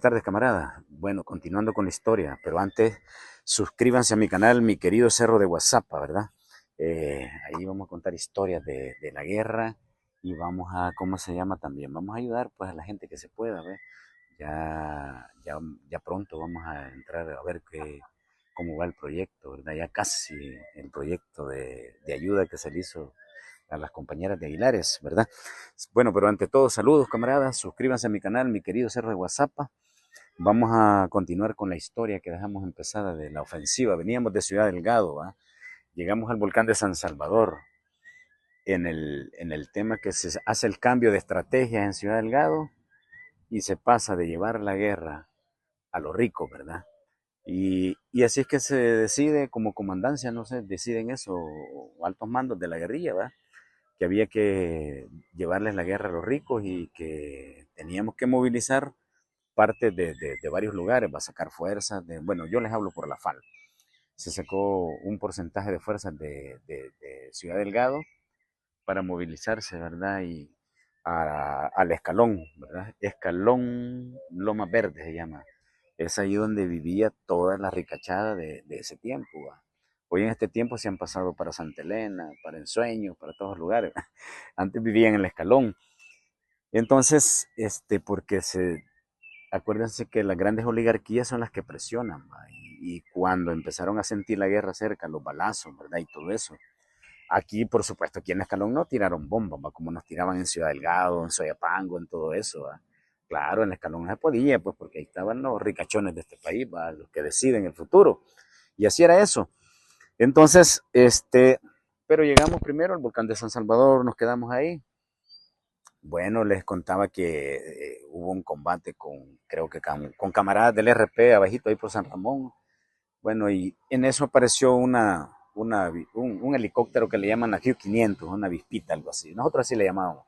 tardes, camarada. Bueno, continuando con la historia, pero antes suscríbanse a mi canal, mi querido Cerro de WhatsApp, ¿verdad? Ahí vamos a contar historias de la guerra y vamos a, ¿cómo se llama también? Vamos a ayudar pues a la gente que se pueda, ¿ver? Ya pronto vamos a entrar a ver cómo va el proyecto, ¿verdad? Ya casi el proyecto de ayuda que se le hizo a las compañeras de Aguilares, ¿verdad? Bueno, pero ante todo, saludos, camaradas. Suscríbanse a mi canal, mi querido Cerro de WhatsApp. Vamos a continuar con la historia que dejamos empezada de la ofensiva. Veníamos de Ciudad Delgado, ¿va? Llegamos al volcán de San Salvador. En el tema que se hace el cambio de estrategia en Ciudad Delgado y se pasa de llevar la guerra a los ricos, ¿verdad? Y así es que se decide, como comandancia, no sé, deciden eso, o altos mandos de la guerrilla, ¿va? Que había que llevarles la guerra a los ricos y que teníamos que movilizar parte de varios lugares, va a sacar fuerzas, bueno, yo les hablo por la FAL. Se sacó un porcentaje de fuerzas de Ciudad Delgado para movilizarse, ¿verdad? Y al Escalón, ¿verdad? Escalón Loma Verde se llama. Es ahí donde vivía toda la ricachada de ese tiempo, ¿va? Hoy en este tiempo se han pasado para Santa Elena, para Ensueño, para todos los lugares. Antes vivían en el Escalón. Entonces, porque acuérdense que las grandes oligarquías son las que presionan, ¿va? Y cuando empezaron a sentir la guerra cerca, los balazos, ¿verdad? Y todo eso. Aquí, por supuesto, aquí en Escalón no tiraron bombas, ¿va? Como nos tiraban en Ciudad Delgado, en Soyapango, en todo eso, ¿va? Claro, en Escalón no se podía, pues porque ahí estaban los ricachones de este país, ¿va? Los que deciden el futuro. Y así era eso. Entonces, pero llegamos primero al volcán de San Salvador, nos quedamos ahí. Bueno, les contaba que hubo un combate creo que con camaradas del RP abajito ahí por San Ramón. Bueno, y en eso apareció un helicóptero que le llaman la Q-500, una Vispita, algo así. Nosotros así le llamamos.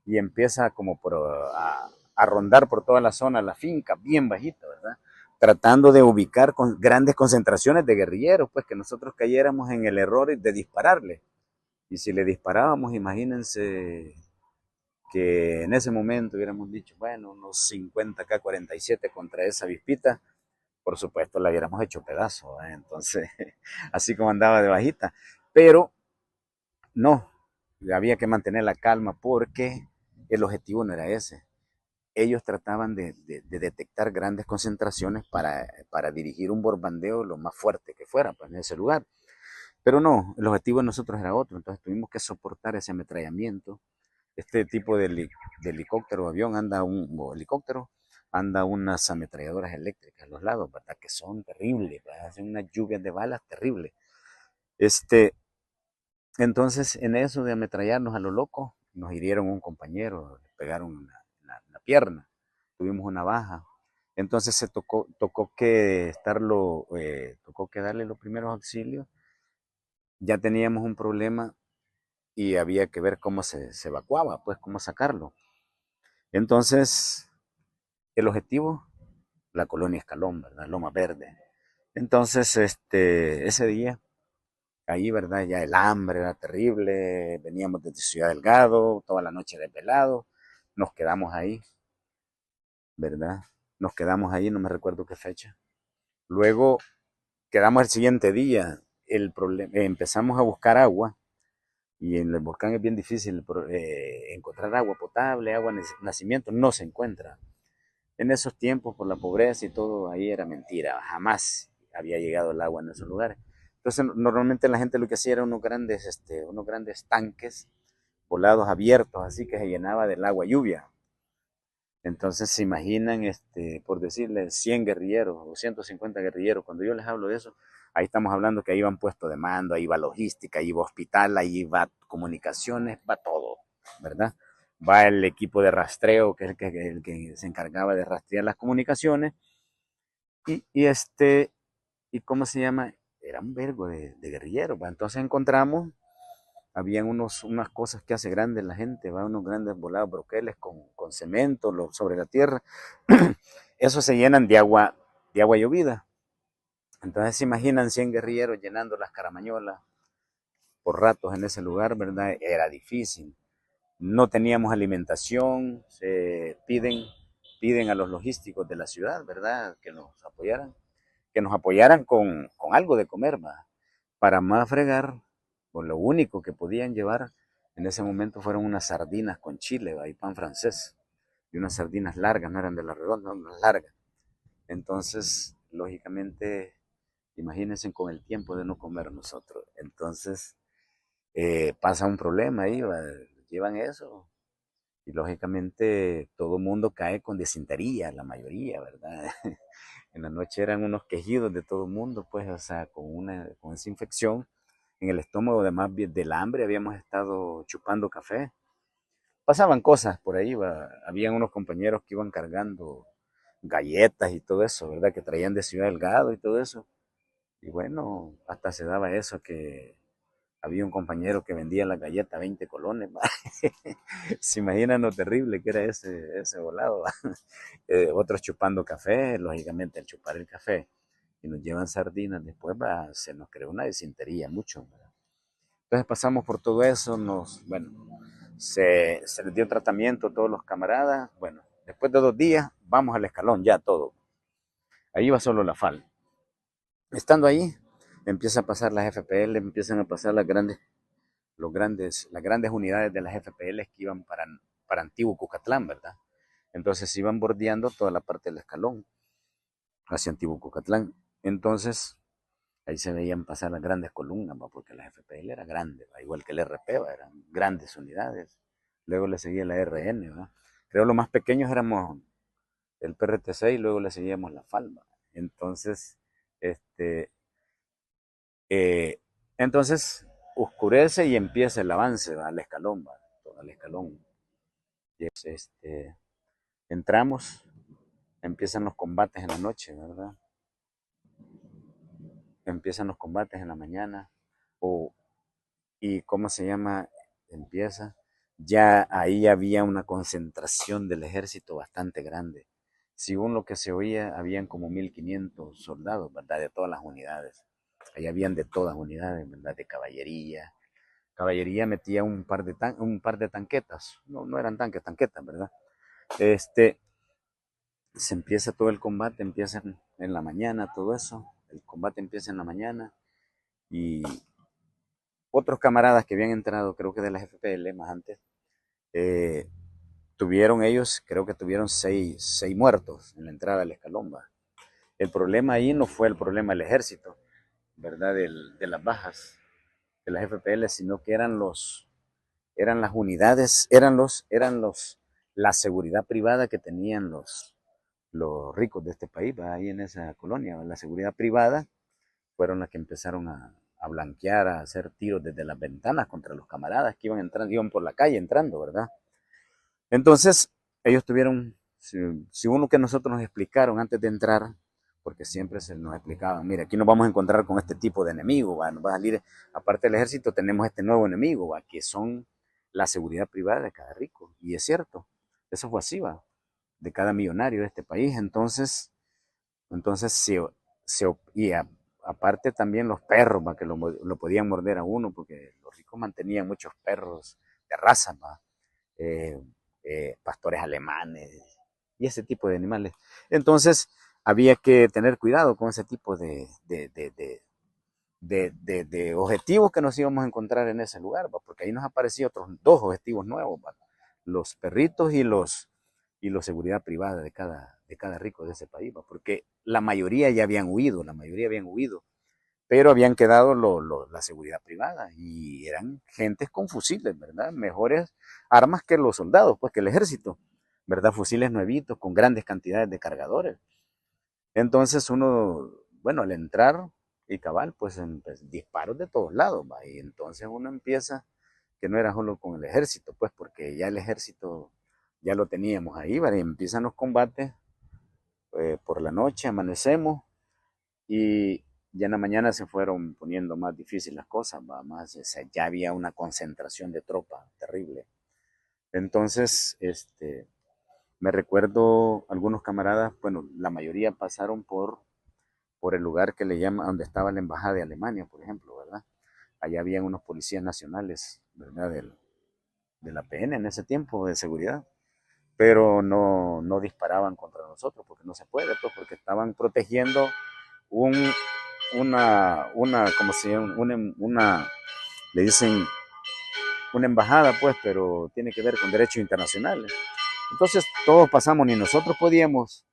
Y empieza como a rondar por toda la zona, la finca, bien bajita, ¿verdad? Tratando de ubicar con grandes concentraciones de guerrilleros, pues que nosotros cayéramos en el error de dispararle. Y si le disparábamos, imagínense que en ese momento hubiéramos dicho, bueno, unos 50 K-47 contra esa Vispita, por supuesto la hubiéramos hecho pedazo, ¿eh? Entonces, así como andaba de bajita. Pero no, había que mantener la calma porque el objetivo no era ese. Ellos trataban de detectar grandes concentraciones para dirigir un bombardeo lo más fuerte que fuera pues, en ese lugar. Pero no, el objetivo de nosotros era otro, entonces tuvimos que soportar ese ametrallamiento. Este tipo de helicóptero o avión o helicóptero anda unas ametralladoras eléctricas a los lados, ¿verdad? Que son terribles, ¿verdad? Hacen unas lluvias de balas terribles. Este, entonces, en eso de ametrallarnos a lo loco, nos hirieron un compañero, le pegaron la pierna, tuvimos una baja. Entonces tocó que darle los primeros auxilios. Ya teníamos un problema y había que ver cómo se evacuaba, pues cómo sacarlo. Entonces, el objetivo, la colonia Escalón, ¿verdad? Loma Verde. Entonces, ese día, ahí, ¿verdad? Ya el hambre era terrible, veníamos desde Ciudad Delgado, toda la noche desvelado, nos quedamos ahí, ¿verdad? Nos quedamos ahí, no me recuerdo qué fecha. Luego quedamos el siguiente día, empezamos a buscar agua, y en el volcán es bien difícil encontrar agua potable, agua de nacimiento, no se encuentra. En esos tiempos, por la pobreza y todo, ahí era mentira, jamás había llegado el agua en esos lugares. Entonces, normalmente la gente lo que hacía era unos grandes tanques volados abiertos, así que se llenaba del agua lluvia. Entonces, se imaginan, por decirle, 100 guerrilleros o 150 guerrilleros. Cuando yo les hablo de eso, ahí estamos hablando que ahí van puesto de mando, ahí va logística, ahí va hospital, ahí va comunicaciones, va todo, ¿verdad? Va el equipo de rastreo, que es el que se encargaba de rastrear las comunicaciones, y ¿cómo se llama? Era un vergo de guerrilleros, ¿va? Entonces encontramos, habían unas cosas que hace grandes la gente, ¿va? Unos grandes volados broqueles con cemento sobre la tierra, esos se llenan de agua llovida. Entonces se imaginan 100 guerrilleros llenando las caramañolas por ratos en ese lugar, ¿verdad? Era difícil. No teníamos alimentación, se piden piden a los logísticos de la ciudad, ¿verdad? Que nos apoyaran con algo de comer, ¿va? Para más fregar, pues lo único que podían llevar en ese momento fueron unas sardinas con chile, ¿va? Y pan francés, y unas sardinas largas, no eran de las redondas, unas largas. Entonces, lógicamente, imagínense con el tiempo de no comer nosotros. Entonces, pasa un problema ahí, ¿va? Llevan eso. Y lógicamente todo el mundo cae con disentería, la mayoría, ¿verdad? En la noche eran unos quejidos de todo el mundo, pues, o sea, con esa infección en el estómago, además del hambre, habíamos estado chupando café. Pasaban cosas por ahí, ¿va? Habían unos compañeros que iban cargando galletas y todo eso, ¿verdad? Que traían de Ciudad Delgado y todo eso. Y bueno, hasta se daba eso que había un compañero que vendía la galleta a 20 colones. Se imaginan lo terrible que era ese volado. Otros chupando café, lógicamente al chupar el café y nos llevan sardinas, después se nos creó una desintería mucho. ¿Verdad? Entonces pasamos por todo eso, bueno, se les dio tratamiento a todos los camaradas. Bueno, después de 2 días vamos al escalón, ya todo. Ahí va solo la FAL. Estando ahí, empieza a pasar las FPL, empiezan a pasar las grandes unidades de las FPL que iban para Antiguo Cucatlán, ¿verdad? Entonces iban bordeando toda la parte del escalón hacia Antiguo Cucatlán. Entonces ahí se veían pasar las grandes columnas, ¿va? Porque la FPL era grande, ¿va? Igual que el RP, ¿va? Eran grandes unidades. Luego le seguía la RN, ¿va? Creo los más pequeños éramos el PRTC y luego le seguíamos la FALMA. Entonces, este, eh, entonces oscurece y empieza el avance, ¿va? Al escalón, ¿va? Todo al escalón. Y entramos, empiezan los combates en la noche, ¿verdad? Empiezan los combates en la mañana, o, y ¿cómo se llama? Empieza. Ya ahí había una concentración del ejército bastante grande. Según lo que se oía, habían como 1500 soldados, ¿verdad? De todas las unidades. Ahí habían de todas unidades, ¿verdad? De caballería. Caballería metía un par de tanquetas. No, no eran tanques, tanquetas, ¿verdad? Este, se empieza todo el combate, empieza en la mañana, todo eso. El combate empieza en la mañana y otros camaradas que habían entrado, creo que de las FPL más antes, eh, creo que tuvieron seis muertos en la entrada del escalón. ¿Va? El problema ahí no fue el problema del ejército, ¿verdad? De las bajas de las FPL, sino que eran las unidades, la seguridad privada que tenían los ricos de este país, ¿va? Ahí en esa colonia. ¿Va? La seguridad privada fueron las que empezaron a blanquear, a hacer tiros desde las ventanas contra los camaradas que iban entrando, iban por la calle entrando, ¿verdad? Entonces, ellos tuvieron, según lo que nosotros nos explicaron antes de entrar, porque siempre se nos explicaban, mira, aquí nos vamos a encontrar con este tipo de enemigo, ¿va? Nos va a salir, aparte del ejército, tenemos este nuevo enemigo, ¿va? Que son la seguridad privada de cada rico. Y es cierto, eso fue así, ¿va? De cada millonario de este país. Entonces aparte también los perros, ¿va? Que lo podían morder a uno, porque los ricos mantenían muchos perros de raza, ¿va? Eh, pastores alemanes y ese tipo de animales. Entonces había que tener cuidado con ese tipo de objetivos que nos íbamos a encontrar en ese lugar, ¿va? Porque ahí nos aparecían otros 2 objetivos nuevos, ¿va? Los perritos y los seguridad privada de cada rico de ese país, ¿va? Porque la mayoría ya habían huido, pero habían quedado la seguridad privada y eran gentes con fusiles, ¿verdad? Mejores armas que los soldados, pues que el ejército, ¿verdad? Fusiles nuevitos con grandes cantidades de cargadores. Entonces uno, bueno, al entrar y cabal, pues, disparos de todos lados, ¿va? Y entonces uno empieza, que no era solo con el ejército, pues porque ya el ejército ya lo teníamos ahí, ¿va? Y empiezan los combates por la noche, amanecemos y ya en la mañana se fueron poniendo más difíciles las cosas, ¿va? Más, o sea, ya había una concentración de tropas terrible. Entonces, me recuerdo algunos camaradas, bueno, la mayoría pasaron por el lugar que le llaman, donde estaba la embajada de Alemania, por ejemplo, ¿verdad? Allá habían unos policías nacionales, ¿verdad? De la PN en ese tiempo, de seguridad. pero no disparaban contra nosotros, porque no se puede, pues, porque estaban protegiendo un, como se llama, le dicen una embajada, pues, pero tiene que ver con derechos internacionales. Entonces todos pasamos, ni nosotros podíamos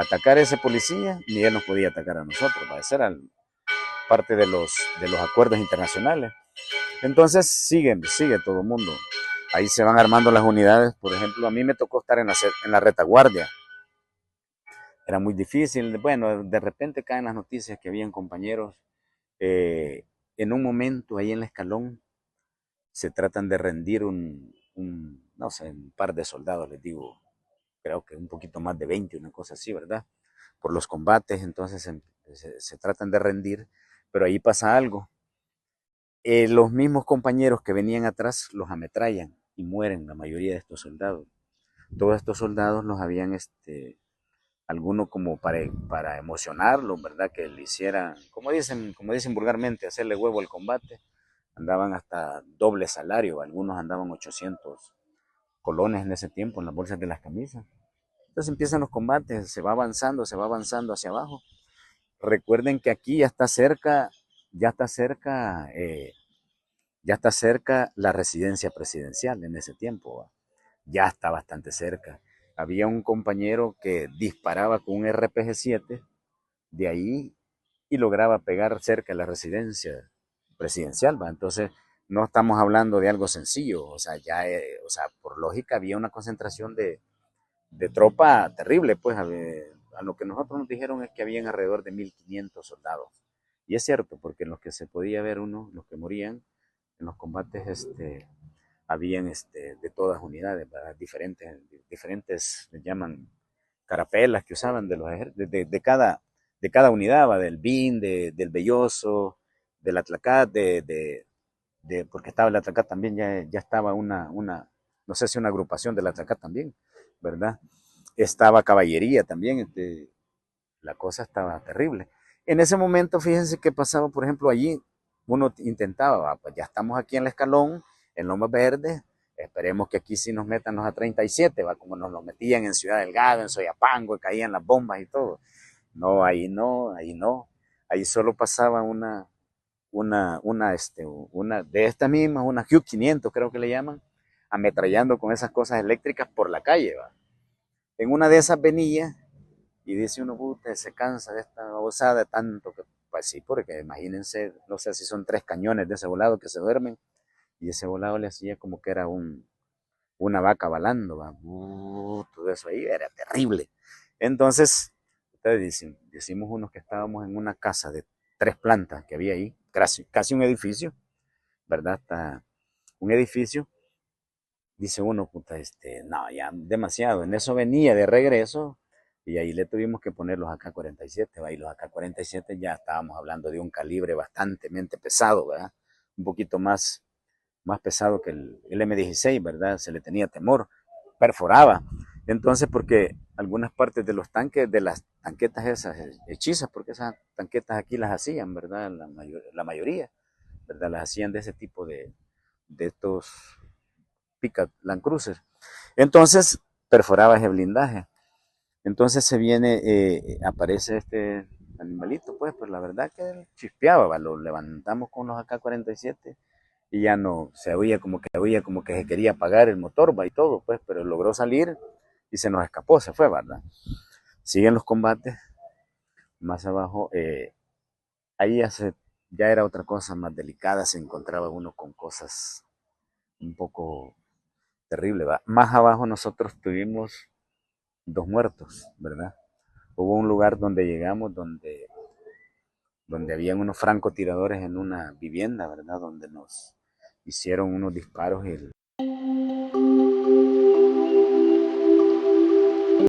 atacar a ese policía, ni él nos podía atacar a nosotros. Esa era parte de los acuerdos internacionales. Entonces sigue todo el mundo. Ahí se van armando las unidades. Por ejemplo, a mí me tocó estar en la retaguardia. Era muy difícil. Bueno, de repente caen las noticias que habían compañeros. En un momento ahí en el escalón se tratan de rendir no sé, un par de soldados, les digo, creo que un poquito más de 20, una cosa así, ¿verdad? Por los combates, entonces se tratan de rendir, pero ahí pasa algo. Los mismos compañeros que venían atrás los ametrallan y mueren la mayoría de estos soldados. Todos estos soldados los habían, algunos como para emocionarlos, ¿verdad? Que le hicieran, como dicen vulgarmente, hacerle huevo al combate. Andaban hasta doble salario, algunos andaban 800 colones en ese tiempo en las bolsas de las camisas. Entonces empiezan los combates, se va avanzando hacia abajo. Recuerden que aquí ya está cerca, ya está cerca la residencia presidencial en ese tiempo, ¿va? Ya está bastante cerca. Había un compañero que disparaba con un RPG-7 de ahí y lograba pegar cerca de la residencia presidencial, ¿va? Entonces, no estamos hablando de algo sencillo, o sea, o sea, por lógica había una concentración de tropa terrible, pues a lo que nosotros nos dijeron es que habían alrededor de 1500 soldados. Y es cierto, porque en los que se podía ver los que morían en los combates, habían de todas unidades, ¿verdad? Diferentes, le llaman carapelas que usaban de los de cada unidad, ¿va? Del BIN, del Belloso, del Atlacat, porque estaba el Atlacat también, ya estaba no sé si una agrupación del Atlacat también, ¿verdad? Estaba caballería también, la cosa estaba terrible. En ese momento, fíjense que pasaba, por ejemplo, allí, uno intentaba, pues ya estamos aquí en el escalón, en Lomas Verdes, esperemos que aquí sí nos metan los A-37, va, como nos lo metían en Ciudad Delgado, en Soyapango, y caían las bombas y todo. No, ahí no, ahí no. Ahí solo pasaba una de estas mismas, una Q500 creo que le llaman, ametrallando con esas cosas eléctricas por la calle, va. En una de esas venía y dice uno, puta, se cansa de esta osada tanto que, pues sí, porque imagínense, no sé si son 3 cañones de ese volado que se duermen, y ese volado le hacía como que era una vaca balando, ¿va? Todo eso ahí era terrible. Entonces, ustedes decimos unos que estábamos en una casa de 3 plantas que había ahí, casi un edificio, ¿verdad? Hasta un edificio, dice uno, puta, no, ya demasiado. En eso venía de regreso y ahí le tuvimos que poner los AK-47, ¿va? Y los AK-47 ya estábamos hablando de un calibre bastante pesado, ¿verdad? Un poquito más pesado que el M16, ¿verdad? Se le tenía temor, perforaba. Entonces, porque algunas partes de los tanques, de las tanquetas esas hechizas, porque esas tanquetas aquí las hacían, ¿verdad? La mayoría, ¿verdad? Las hacían de ese tipo de estos Picat Land Cruiser. Entonces, perforaba ese blindaje. Entonces aparece este animalito, pues la verdad que él chispeaba, ¿va? Lo levantamos con los AK-47 y ya no, oía como que se quería apagar el motor, va, y todo, pues, pero logró salir y se nos escapó, se fue, ¿verdad? Siguen los combates, más abajo, ahí ya era otra cosa más delicada, se encontraba uno con cosas un poco terribles, ¿va? Más abajo nosotros tuvimos 2 muertos, ¿verdad? Hubo un lugar donde llegamos donde habían unos francotiradores en una vivienda, ¿verdad? Donde nos hicieron unos disparos y